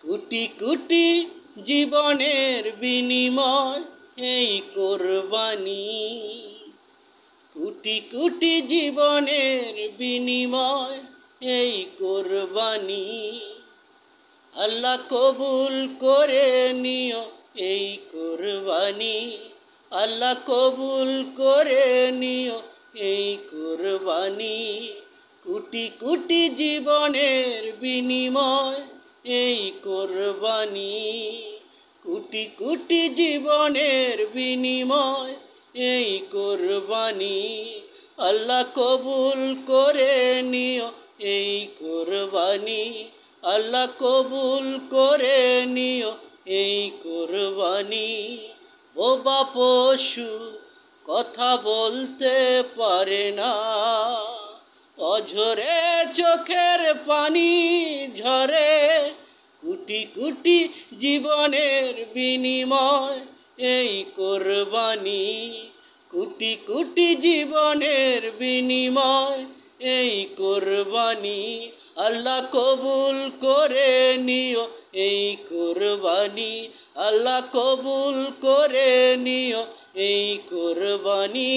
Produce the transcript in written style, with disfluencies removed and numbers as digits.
কোটি কোটি জীবনের বিনিময় এই কোরবানি। কোটি কোটি জীবনের বিনিময় এই কোরবানি। আল্লাহ কবুল করে নিও এই কোরবানি। আল্লাহ কবুল করে নিও এই কোরবানি। কোটি কোটি জীবনের বিনিময় এই কোরবানি। কোটি কোটি জীবনের বিনিময় এই কোরবানি। আল্লাহ কবুল করে নিও এই কোরবানি। আল্লাহ কবুল করে নিও এই কোরবানি। বোবা পশু কথা বলতে পারে না, অঝরে চোখের পানি ঝরে। কোটি কোটি জীবনের বিনিময় এই কোরবানি। কোটি কোটি জীবনের বিনিময় এই কোরবানি। আল্লাহ কবুল করে নিও এই কোরবানি। আল্লাহ কবুল করে নিও এই কোরবানি।